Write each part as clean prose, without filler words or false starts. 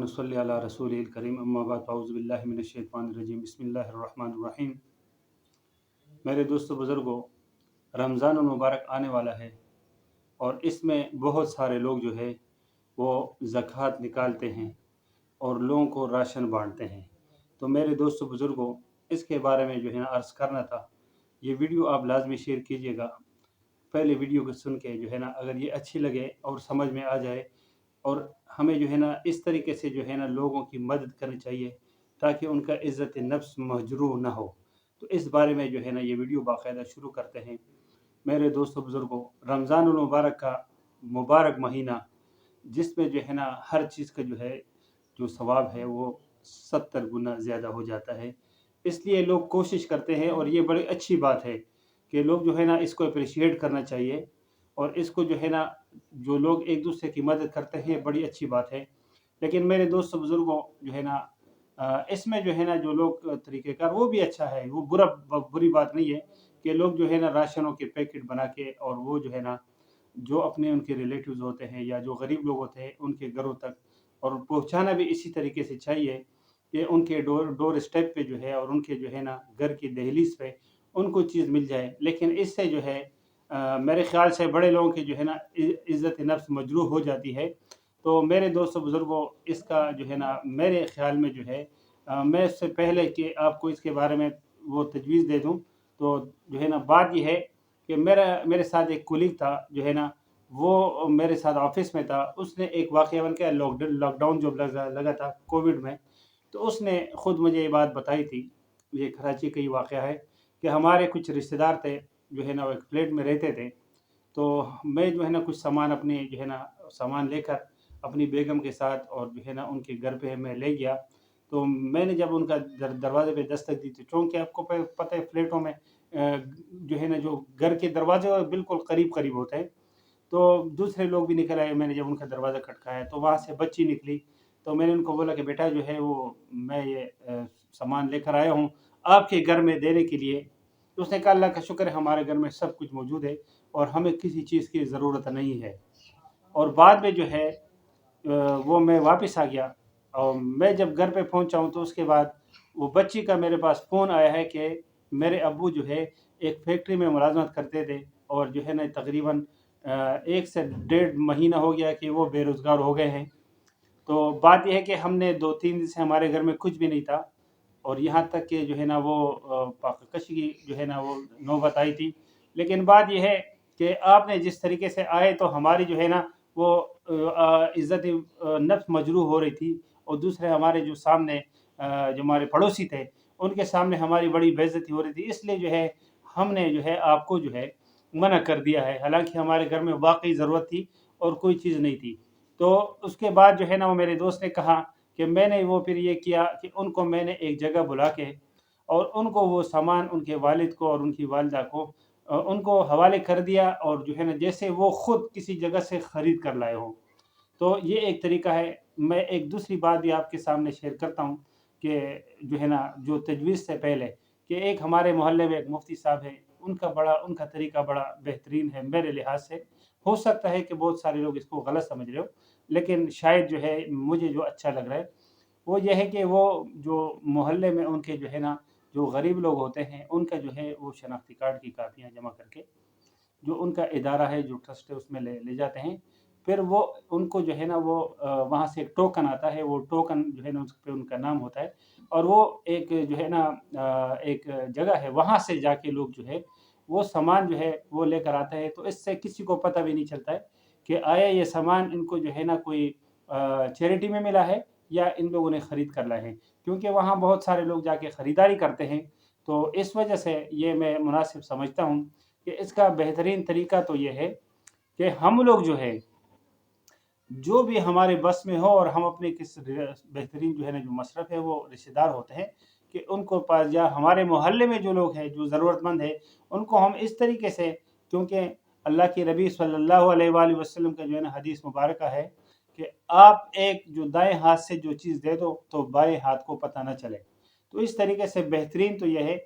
नसल्ली अला रसूलिल करीम अम्मा बाद अऊज़ु बिल्लाहि मिनश शैतानिर रजीम बिस्मिल्लाहिर रहमानिर रहीम। मेरे दोस्तों बुज़ुर्गों, रमज़ान मुबारक आने वाला है और इसमें बहुत सारे लोग जो है वो ज़कात निकालते हैं और लोगों को राशन बांटते हैं। तो मेरे दोस्तों बुज़ुर्गों, इसके बारे में जो है ना अर्ज़ करना था। ये वीडियो आप लाजमी शेयर कीजिएगा। पहले वीडियो को सुन के जो है ना अगर ये अच्छी लगे और समझ में आ जाए, और हमें जो है ना इस तरीके से जो है ना लोगों की मदद करनी चाहिए ताकि उनका इज़्ज़त नफ्स मजरूह ना हो। तो इस बारे में जो है ना ये वीडियो बाकायदा शुरू करते हैं। मेरे दोस्तों बुज़ुर्गों, रमज़ान मुबारक का मुबारक महीना, जिसमें जो है ना हर चीज़ का जो है जो सवाब है वो 70 गुना ज़्यादा हो जाता है। इसलिए लोग कोशिश करते हैं और ये बड़ी अच्छी बात है कि लोग जो है ना इसको अप्रिशिएट करना चाहिए, और इसको जो है ना जो लोग एक दूसरे की मदद करते हैं बड़ी अच्छी बात है। लेकिन मेरे दोस्त बुज़ुर्गों जो है ना इसमें जो है ना जो लोग तरीक़ेकार वो भी अच्छा है, वो बुरी बात नहीं है कि लोग जो है ना राशनों के पैकेट बना के और वो जो है ना जो अपने उनके रिलेटिव्स होते हैं या जो गरीब लोग होते हैं उनके घरों तक, और पहुँचाना भी इसी तरीके से चाहिए कि उनके डोर स्टेप पे जो है और उनके जो है ना घर की दहलीज़ पे उनको चीज़ मिल जाए। लेकिन इससे जो है मेरे ख़्याल से बड़े लोगों की जो है ना इज़्ज़त नफ्स मजरूह हो जाती है। तो मेरे दोस्तों बुज़ुर्गों, इसका जो है ना मेरे ख़्याल में जो है मैं इससे पहले कि आपको इसके बारे में वो तजवीज़ दे दूँ, तो जो है ना बात ये है कि मेरे साथ एक कोलीग था जो है ना, वो मेरे साथ ऑफ़िस में था। उसने एक वाक़या बन के लॉकडाउन जब लगा था कोविड में, तो उसने ख़ुद मुझे ये बात बताई थी। ये कराची का ही वाक़या है कि हमारे कुछ रिश्तेदार थे जो है ना वो एक फ्लैट में रहते थे। तो मैं जो है ना कुछ सामान अपने जो है ना सामान लेकर अपनी बेगम के साथ और जो है ना उनके घर पे मैं ले गया। तो मैंने जब उनका दरवाज़े पे दस्तक दी, तो चूँकि आपको पता है फ्लैटों में जो है ना जो घर के दरवाजे बिल्कुल करीब-करीब होते हैं। तो दूसरे लोग भी निकल आए। मैंने जब उनका दरवाज़ा खटकाया तो वहाँ से बच्ची निकली। तो मैंने उनको बोला कि बेटा जो है वो मैं ये सामान लेकर आया हूँ आपके घर में देने के लिए। तो उसने कहा अल्लाह का शुक्र है हमारे घर में सब कुछ मौजूद है और हमें किसी चीज़ की ज़रूरत नहीं है। और बाद में जो है वो मैं वापस आ गया, और मैं जब घर पे पहुंचा हूं तो उसके बाद वो बच्ची का मेरे पास फ़ोन आया है कि मेरे अब्बू जो है एक फैक्ट्री में मुलाजमत करते थे और जो है ना तकरीबन 1 से डेढ़ महीना हो गया कि वो बेरोज़गार हो गए हैं। तो बात ये है कि हमने 2-3 दिन से हमारे घर में कुछ भी नहीं था, और यहाँ तक कि जो है ना वो पाककशी की जो है ना वो नौबत आई थी। लेकिन बात ये है कि आपने जिस तरीके से आए तो हमारी जो है ना वो इज़्ज़त नफ्स मजरूह हो रही थी, और दूसरे हमारे जो सामने जो हमारे पड़ोसी थे उनके सामने हमारी बड़ी बेइज़्ज़ती हो रही थी। इसलिए जो है हमने जो है आपको जो है मना कर दिया है, हालाँकि हमारे घर में वाक़ई ज़रूरत थी और कोई चीज़ नहीं थी। तो उसके बाद जो है ना वो मेरे दोस्त ने कहा कि मैंने वो फिर ये किया कि उनको मैंने एक जगह बुला के और उनको वो सामान उनके वालिद को और उनकी वालिदा को उनको हवाले कर दिया, और जो है ना जैसे वो खुद किसी जगह से ख़रीद कर लाए हों। तो ये एक तरीका है। मैं एक दूसरी बात भी आपके सामने शेयर करता हूँ कि जो है ना जो तजवीज़ से पहले कि एक हमारे मोहल्ले में एक मुफ्ती साहब हैं, उनका तरीका बड़ा बेहतरीन है मेरे लिहाज से। हो सकता है कि बहुत सारे लोग इसको गलत समझ रहे हो, लेकिन शायद जो है मुझे जो अच्छा लग रहा है वो ये है कि वो जो मोहल्ले में उनके जो है ना जो गरीब लोग होते हैं उनका जो है वो शनाख्ती कार्ड की कापियाँ जमा करके जो उनका इदारा है, जो ट्रस्ट है, उसमें ले जाते हैं। फिर वो उनको जो है ना वो वहाँ से एक टोकन आता है, वो टोकन जो है ना उस पे उनका नाम होता है, और वो एक जो है ना एक जगह है, वहाँ से जाके लोग जो है वो सामान जो है वो लेकर आते हैं। तो इससे किसी को पता भी नहीं चलता है कि आया ये सामान इनको जो है ना कोई चैरिटी में मिला है या इन लोगों ने खरीद कर लाए हैं, क्योंकि वहाँ बहुत सारे लोग जाके खरीदारी करते हैं। तो इस वजह से ये मैं मुनासिब समझता हूँ कि इसका बेहतरीन तरीका तो ये है कि हम लोग जो है जो भी हमारे बस में हो, और हम अपने किस बेहतरीन जो है ना जो मशरफ़ है वो रिश्तेदार होते हैं कि उनको पास, या हमारे मोहल्ले में जो लोग हैं जो ज़रूरतमंद है उनको हम इस तरीके से, क्योंकि अल्लाह के नबी सल्लल्लाहु अलैहि वसल्लम का जो है ना हदीस मुबारक है कि आप एक जो दाएं हाथ से जो चीज़ दे दो तो बाएं हाथ को पता ना चले। तो इस तरीके से बेहतरीन तो यह है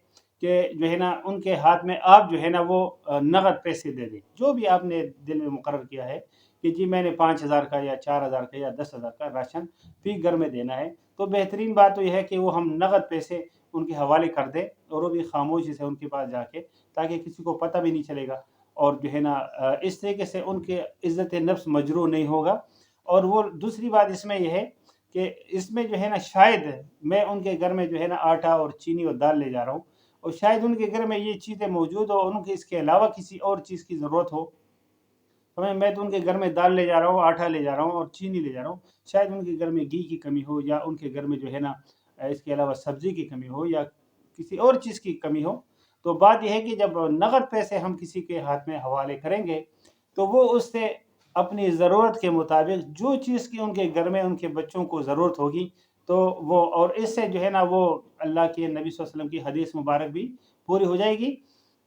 कि जो है ना उनके हाथ में आप जो है ना वो नगद पैसे दे दें, जो भी आपने दिल में मुकर्रर किया है کہ جی मैंने 5,000 का या 4,000 का या 10,000 का राशन फी घर में देना है, तो बेहतरीन बात तो यह है कि वो हम नगद पैसे उनके हवाले कर दें और वो भी खामोशी से उनके पास जाके, ताकि किसी को पता भी नहीं चलेगा। और जो है ना इस तरीके से उनके इज़्ज़त नफ्स मजरूह नहीं होगा। और वो दूसरी बात इसमें यह है कि इसमें जो है ना शायद मैं उनके घर में जो है ना आटा और चीनी और दाल ले जा रहा हूँ, और शायद उनके घर में ये चीज़ें मौजूद हो, उनके इसके अलावा किसी और चीज़ की ज़रूरत हो। तो मैं तो उनके घर में दाल ले जा रहा हूँ, आटा ले जा रहा हूँ और चीनी ले जा रहा हूँ। शायद उनके घर में घी की कमी हो, या उनके घर में जो है ना इसके अलावा सब्ज़ी की कमी हो, या किसी और चीज़ की कमी हो। तो बात ये है कि जब नगद पैसे हम किसी के हाथ में हवाले करेंगे, तो वो उससे अपनी ज़रूरत के मुताबिक जो चीज़ की उनके घर में उनके बच्चों को ज़रूरत होगी, तो वो, और इससे जो है ना वो अल्लाह के नबी सल्लल्लाहु अलैहि वसल्लम की हदीस मुबारक भी पूरी हो जाएगी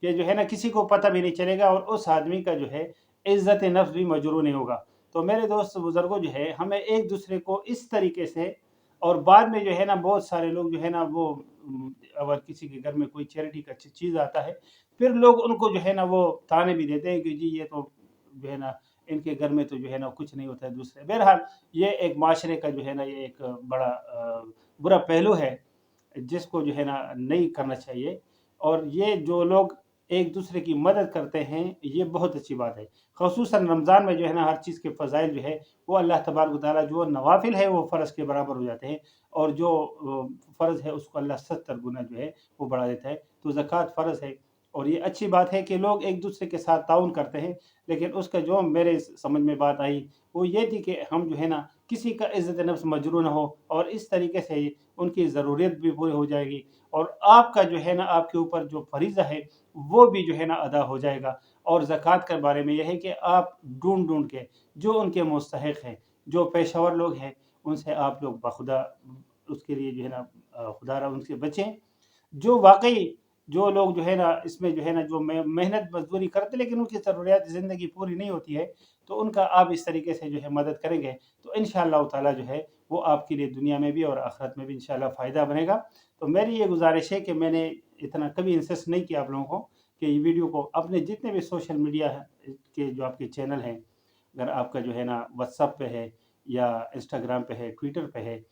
कि जो है ना किसी को पता भी नहीं चलेगा, और उस आदमी का जो है इज़्ज़त नफ्स भी मजरूह नहीं होगा। तो मेरे दोस्त बुज़ुर्गों, जो है हमें एक दूसरे को इस तरीके से, और बाद में जो है ना बहुत सारे लोग जो है ना वो अगर किसी के घर में कोई चैरिटी का चीज़ आता है, फिर लोग उनको जो है ना वो ताने भी देते हैं कि जी ये तो जो है ना इनके घर में तो जो है ना कुछ नहीं होता है दूसरे। बहरहाल ये एक माशरे का जो है ना ये एक बड़ा बुरा पहलू है, जिसको जो है ना नहीं करना चाहिए। और ये जो लोग एक दूसरे की मदद करते हैं, ये बहुत अच्छी बात है। ख़ुसूसन रमज़ान में जो है ना हर चीज़ के फ़ज़ाइल जो है वो अल्लाह तबारक व तआला, जो नवाफ़िल है वो फ़र्ज़ के बराबर हो जाते हैं, और जो फ़र्ज़ है उसको अल्लाह 70 गुना जो है वो बढ़ा देता है। तो ज़कात फ़र्ज़ है, और ये अच्छी बात है कि लोग एक दूसरे के साथ ताउन करते हैं। लेकिन उसका जो मेरे समझ में बात आई वो ये थी कि हम जो है ना किसी का इज़्ज़त नफ्स मजरूह ना हो, और इस तरीके से उनकी ज़रूरियत भी पूरी हो जाएगी, और आपका जो है ना आपके ऊपर जो फ़रीज़ा है वो भी जो है ना अदा हो जाएगा। और ज़कात के बारे में यह है कि आप ढूँढ-ढूँढ के जो उनके मुस्तहिक़ हैं, जो पेशेवर लोग हैं, उनसे आप लोग बख़ुदा उसके लिए जो है ना खुदारा उनसे बचें। जो वाक़ई जो लोग जो है ना इसमें जो है ना जो मेहनत मज़दूरी करते, लेकिन उनकी ज़रूरियात ज़िंदगी पूरी नहीं होती है, तो उनका आप इस तरीके से जो है मदद करेंगे, तो इंशाअल्लाह ताला जो है वो आपके लिए दुनिया में भी और आखिरत में भी इंशाअल्लाह फ़ायदा बनेगा। तो मेरी ये गुज़ारिश है कि मैंने इतना कभी इंसिस्ट नहीं किया आप लोगों को कि ये वीडियो को अपने जितने भी सोशल मीडिया है के जो आपके चैनल हैं, अगर आपका जो है ना व्हाट्सएप पे है, या इंस्टाग्राम पे है, ट्विटर पे है,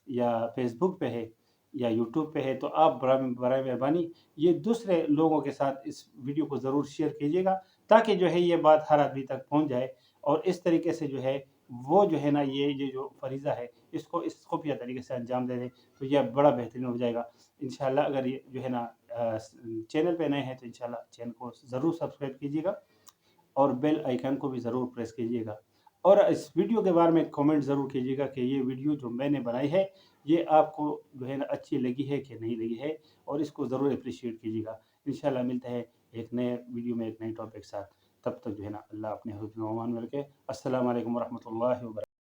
या फेसबुक पे है, या यूट्यूब पे है, तो आप बराए मेहरबानी ये दूसरे लोगों के साथ इस वीडियो को ज़रूर शेयर कीजिएगा, ताकि जो है ये बात हर आदमी तक पहुंच जाए, और इस तरीके से जो है वो जो है ना ये जो फरीज़ा है इसको इस खुफिया तरीके से अंजाम दे दें, तो यह बड़ा बेहतरीन हो जाएगा इंशाअल्लाह। अगर ये जो है ना चैनल पे नए हैं तो इंशाअल्लाह चैनल को ज़रूर सब्सक्राइब कीजिएगा, और बेल आइकन को भी ज़रूर प्रेस कीजिएगा, और इस वीडियो के बारे में कमेंट ज़रूर कीजिएगा कि ये वीडियो जो मैंने बनाई है ये आपको जो है ना अच्छी लगी है कि नहीं लगी है, और इसको ज़रूर अप्रिशिएट कीजिएगा। इंशाअल्लाह मिलते हैं एक नए वीडियो में एक नए टॉपिक के साथ। तब तक जो है ना अल्लाह अपने हुस्न व अमान में रखे। अस्सलामु अलैकुम व रहमतुल्लाहि व बरकातहू।